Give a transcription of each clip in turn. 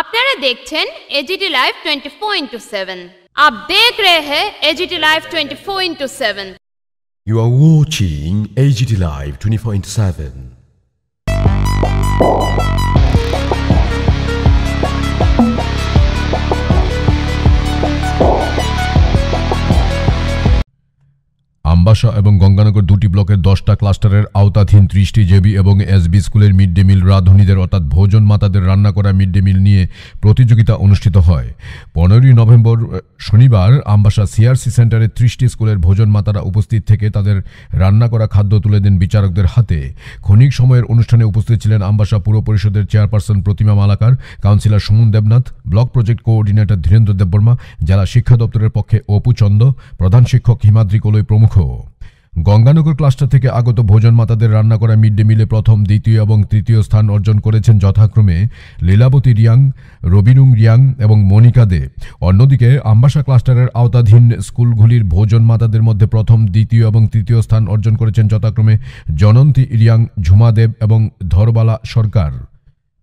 আপনারা দেখছেন AGT live 24/7। आप देख रहे हैं AGT live 24/7। You are watching AGT Live 24/7। Ambassa এবং গঙ্গানগর দুটি ব্লকের 10টা ক্লাস্টারের আওতাধীন 30টি জেবি এবং এসবি স্কুলের মিড ডে মিল রাঁধুনিদের অর্থাৎ ভোজন মাতাদের রান্না করা মিড ডে মিল নিয়ে প্রতিযোগিতা অনুষ্ঠিত হয়। 15ই নভেম্বর শনিবার আমবাসা সিআরসি সেন্টারে 30টি স্কুলের ভোজন মাতারা উপস্থিত থেকে তাদের রান্না করা খাদ্য তুলে দেন বিচারকদের হাতে। ক্ষণিক সময়ের অনুষ্ঠানে উপস্থিত ছিলেন আমবাসা পুর পরিষদের chairperson Pratima Malakar, councillor Suman Debnath, block project coordinator Dhirendra Debbarma, জেলা শিক্ষা দপ্তরের পক্ষে অপু চন্দ, প্রধান শিক্ষক হিমাদ্রি কলই প্রমুখ। গঙ্গানগর ক্লাস্টার থেকে আগত ভোজন মাতাদের রান্না করা মিড ডে মিলে প্রথম, দ্বিতীয় এবং তৃতীয় স্থান অর্জন করেছেন যথাক্রমে লীলাবতী রিয়াং, রবিনুং রিয়াং এবং মনিকা দে। অন্যদিকে আমবাসা ক্লাস্টারের আওতাধীন স্কুলগুলির ভোজন মাতাদের মধ্যে প্রথম, দ্বিতীয় এবং তৃতীয় স্থান অর্জন করেছেন যথাক্রমে জনন্তী রিয়াং, ঝুমা দেব এবং Dharabala Sarkar.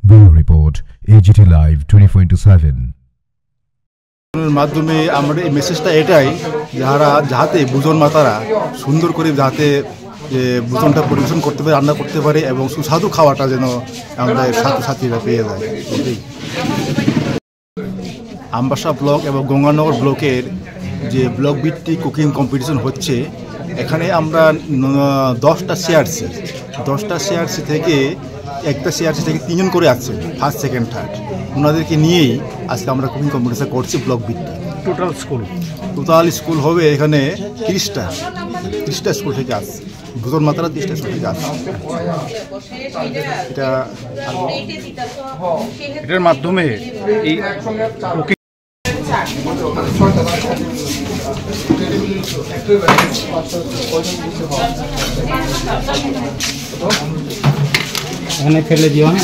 Bureau report, AGT live 24/7। মাধ্যমে আমরা এই মেসেজটা এটাই, যাতে ভোজন মাতারা সুন্দর করে যাতে ভোজনটা পরিবেশন করতে পারে, রান্না করতে পারে এবং সুস্বাদু খাওয়াটা যেন আমরা ছাত্রছাত্রীরা পেয়ে যায়। আমবাসা ব্লক এবং গঙ্গানগর ব্লকের যে ব্লক ভিত্তিক কুকিং কম্পিটিশন হচ্ছে, এখানে আমরা 10টা সিআরসি থেকে একটা সিআরসি থেকে 3জন করে আসছে, ফার্স্ট, সেকেন্ড, থার্ড। ওনাদেরকে নিয়েই আজকে আমরা কুকিং কম্পিটিশন করছি ব্লক ভিত্তিক। টোটাল স্কুল হবে এখানে 30টা স্কুল থেকে আসছে, ভোজন মাতারা 30টা স্কুল থেকে আসছে। এটার মাধ্যমে এই এখানে ফেলে দিও না।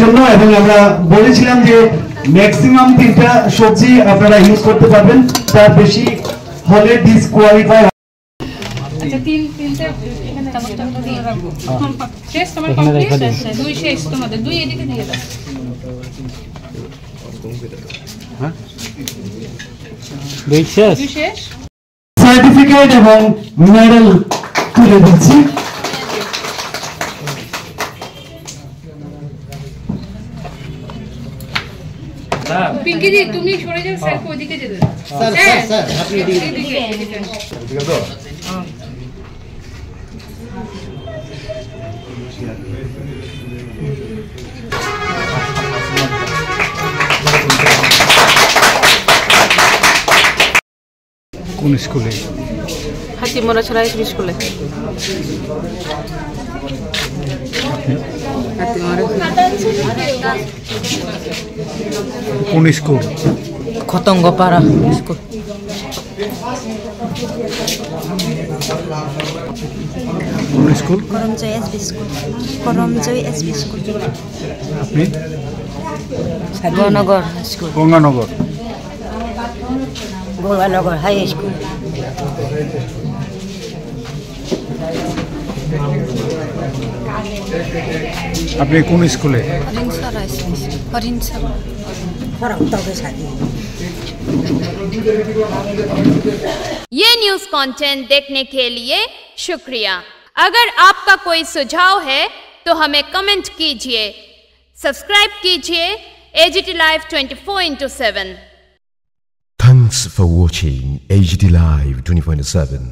জন্য এবং আমরা বলেছিলাম যে ম্যাক্সিমাম 3টা সবজি আপনারা ইউজ করতে পারবেন, তার বেশি হলে ডিসকোয়ালিফাই। আচ্ছা, তিনটা এখানে দিয়ে রাখবো। শেষ তোমার কমপ্লিট, দুই শেষ তোমাদের, দুই এদিকে দিয়ে দাও। হ্যাঁ, দুই শেষ। সার্টিফিকেট এবং মিনারেল তুলে দিচ্ছি। পিঙ্কি দি, তুমি সরে যাও, স্যার ওইদিকে যেতে দাও। স্যার আপনি এদিকে ঠিক আছে। কোন স্কুলে? হাতিমরা ছড়া এসবি স্কুলে। কোন স্কুল? খতঙ্গপাড়া স্কুল। কোন school? Karamjoy SB school. Karamjoy SB school. আপনি? Ganganagar school. Ganganagar. Ganganagar high school. আপনি কোন স্কুলে? ये न्यूज़ कंटेंट देखने के लिए शुक्रिया। अगर आपका कोई सुझाव है तो हमें कमेंट कीजिए, सब्सक्राइब कीजिए AGT live 24/7। Thanks for watching AGT Live 24/7.